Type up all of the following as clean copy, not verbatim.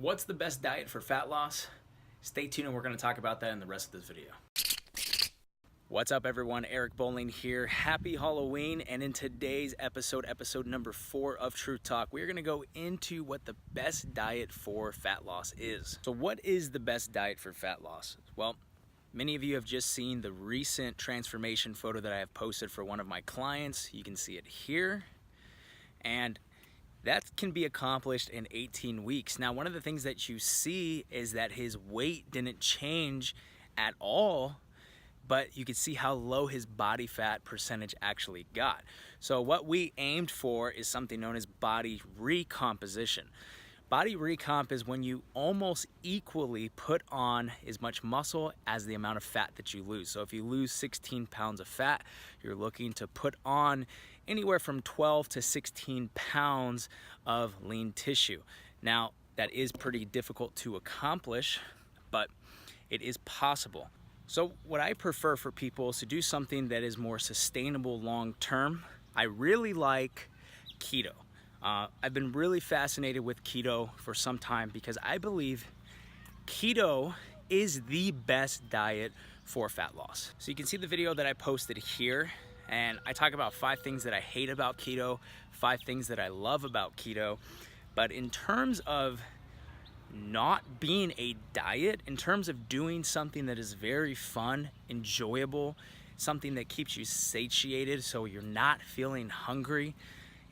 What's the best diet for fat loss? Stay tuned and we're going to talk about that in the rest of this video. What's up everyone, Eric Bowling here. Happy Halloween, and in today's episode number 4 of Truth Talk, we're going to go into what the best diet for fat loss is. So what is the best diet for fat loss? Well, many of you have just seen the recent transformation photo that I have posted for one of my clients. You can see it here, and that can be accomplished in 18 weeks. Now, one of the things that you see is that his weight didn't change at all, but you can see how low his body fat percentage actually got. So what we aimed for is something known as body recomposition. Body recomp is when you almost equally put on as much muscle as the amount of fat that you lose. So if you lose 16 pounds of fat, you're looking to put on anywhere from 12 to 16 pounds of lean tissue. Now, that is pretty difficult to accomplish, but it is possible. So what I prefer for people is to do something that is more sustainable long term. I really like keto. I've been really fascinated with keto for some time because I believe keto is the best diet for fat loss. So you can see the video that I posted here, and I talk about 5 things that I hate about keto, 5 things that I love about keto. But in terms of not being a diet, in terms of doing something that is very fun, enjoyable, something that keeps you satiated so you're not feeling hungry,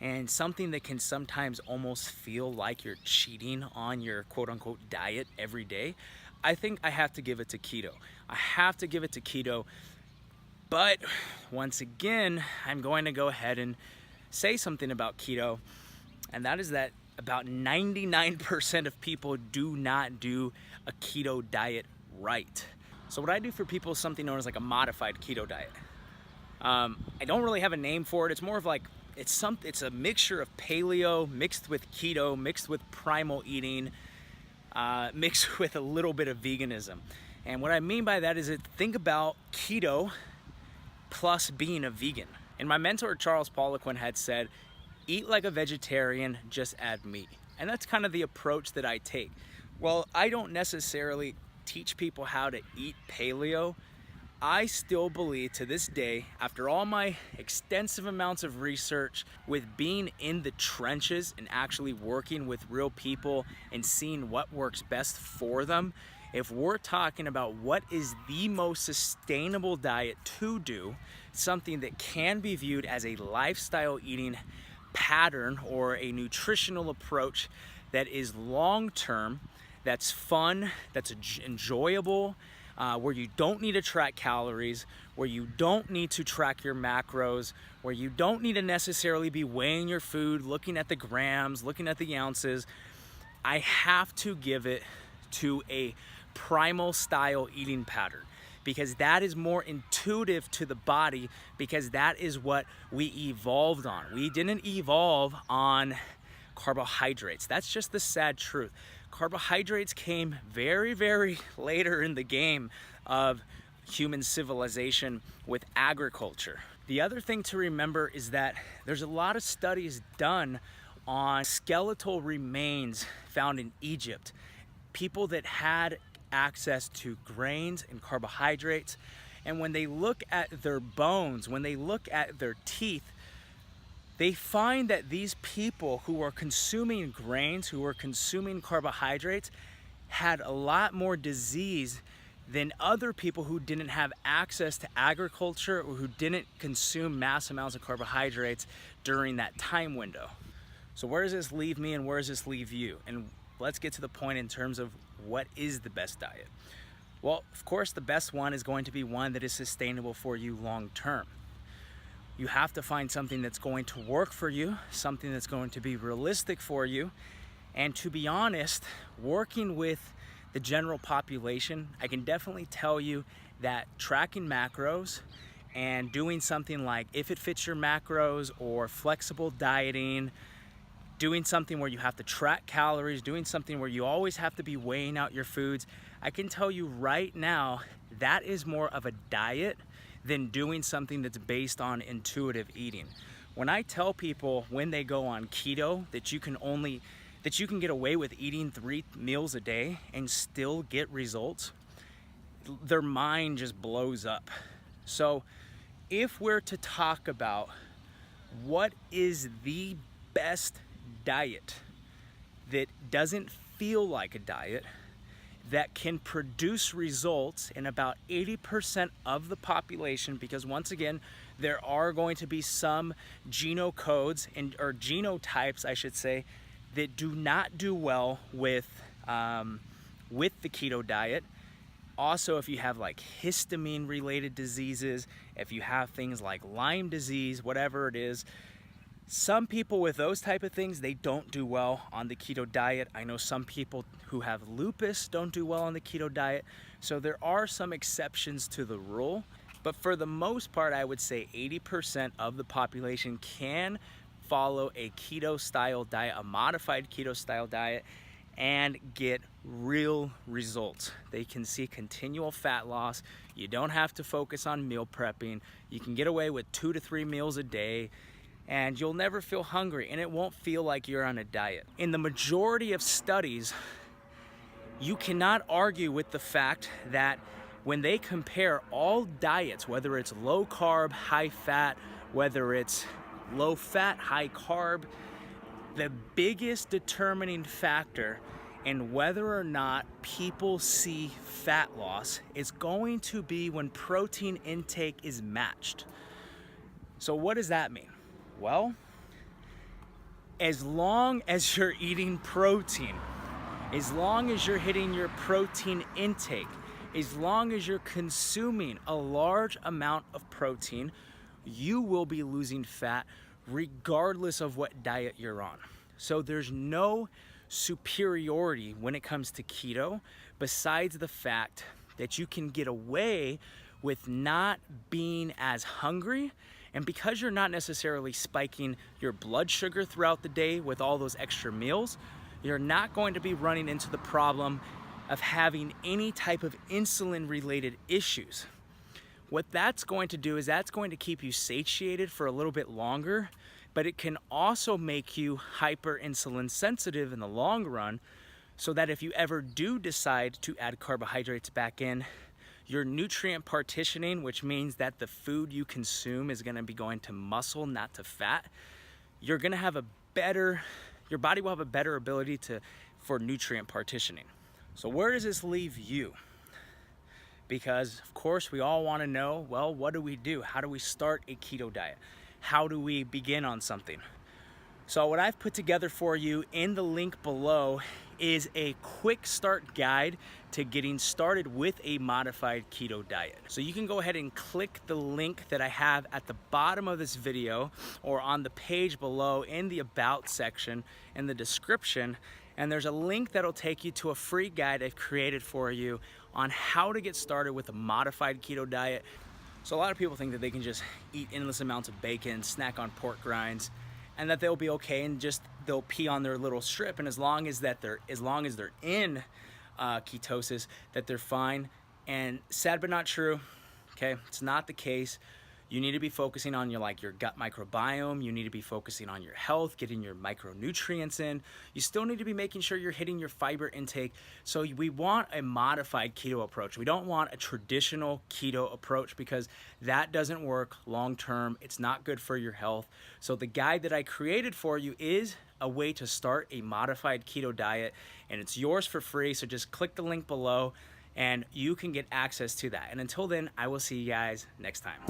and something that can sometimes almost feel like you're cheating on your quote-unquote diet every day, I think I have to give it to keto. I have to give it to keto. But once again, I'm going to go ahead and say something about keto, and that is that about 99% of people do not do a keto diet right. So what I do for people is something known as like a modified keto diet. I don't really have a name for it. It's more of like, it's a mixture of paleo mixed with keto, mixed with primal eating, mixed with a little bit of veganism. And what I mean by that is think about keto plus being a vegan. And my mentor, Charles Poliquin, had said, eat like a vegetarian, just add meat. And that's kind of the approach that I take. Well, I don't necessarily teach people how to eat paleo. I still believe to this day, after all my extensive amounts of research with being in the trenches and actually working with real people and seeing what works best for them, if we're talking about what is the most sustainable diet to do, something that can be viewed as a lifestyle eating pattern or a nutritional approach that is long-term, that's fun, that's enjoyable, where you don't need to track calories, where you don't need to track your macros, where you don't need to necessarily be weighing your food, looking at the grams, looking at the ounces, I have to give it to a primal style eating pattern, because that is more intuitive to the body, because that is what we evolved on. We didn't evolve on carbohydrates. That's just the sad truth. Carbohydrates came very, very later in the game of human civilization with agriculture. The other thing to remember is that there's a lot of studies done on skeletal remains found in Egypt. People that had access to grains and carbohydrates, and when they look at their bones, when they look at their teeth, they find that these people who are consuming grains, who are consuming carbohydrates, had a lot more disease than other people who didn't have access to agriculture or who didn't consume mass amounts of carbohydrates during that time window. So where does this leave me and where does this leave you? And let's get to the point in terms of what is the best diet. Well, of course, the best one is going to be one that is sustainable for you long term. You have to find something that's going to work for you, something that's going to be realistic for you. And to be honest, working with the general population, I can definitely tell you that tracking macros and doing something like If It Fits Your Macros or flexible dieting, doing something where you have to track calories, doing something where you always have to be weighing out your foods, I can tell you right now that is more of a diet than doing something that's based on intuitive eating. When I tell people when they go on keto that you can only that you can get away with eating 3 meals a day and still get results, their mind just blows up. So if we're to talk about what is the best diet that doesn't feel like a diet, that can produce results in about 80% of the population, because once again, there are going to be some genocodes or genotypes, I should say, that do not do well with the keto diet. Also, if you have like histamine related diseases, if you have things like Lyme disease, whatever it is, some people with those type of things, they don't do well on the keto diet. I know some people who have lupus don't do well on the keto diet. So there are some exceptions to the rule. But for the most part, I would say 80% of the population can follow a keto style diet, a modified keto style diet, and get real results. They can see continual fat loss. You don't have to focus on meal prepping. You can get away with 2 to 3 meals a day, and you'll never feel hungry, and it won't feel like you're on a diet. In the majority of studies, you cannot argue with the fact that when they compare all diets, whether it's low carb, high fat, whether it's low fat, high carb, the biggest determining factor in whether or not people see fat loss is going to be when protein intake is matched. So what does that mean? Well, as long as you're eating protein, as long as you're hitting your protein intake, as long as you're consuming a large amount of protein, you will be losing fat regardless of what diet you're on. So there's no superiority when it comes to keto besides the fact that you can get away with not being as hungry, and because you're not necessarily spiking your blood sugar throughout the day with all those extra meals, you're not going to be running into the problem of having any type of insulin related issues. What that's going to do is that's going to keep you satiated for a little bit longer, but it can also make you hyper insulin sensitive in the long run, so that if you ever do decide to add carbohydrates back in, your nutrient partitioning, which means that the food you consume is going to be going to muscle, not to fat, you're going to have your body will have a better ability for nutrient partitioning. So where does this leave you? Because of course we all want to know, well, what do we do? How do we start a keto diet? How do we begin on something? So what I've put together for you in the link below is a quick start guide to getting started with a modified keto diet. So you can go ahead and click the link that I have at the bottom of this video or on the page below in the about section in the description, and there's a link that'll take you to a free guide I've created for you on how to get started with a modified keto diet. So a lot of people think that they can just eat endless amounts of bacon, snack on pork rinds, and that they'll be okay, and just they'll pee on their little strip, and as long as they're in ketosis, that they're fine. And sad but not true. Okay, it's not the case. You need to be focusing on your gut microbiome. You need to be focusing on your health, getting your micronutrients in. You still need to be making sure you're hitting your fiber intake. So we want a modified keto approach. We don't want a traditional keto approach, because that doesn't work long term. It's not good for your health. So the guide that I created for you is a way to start a modified keto diet, and it's yours for free. So just click the link below and you can get access to that. And until then, I will see you guys next time.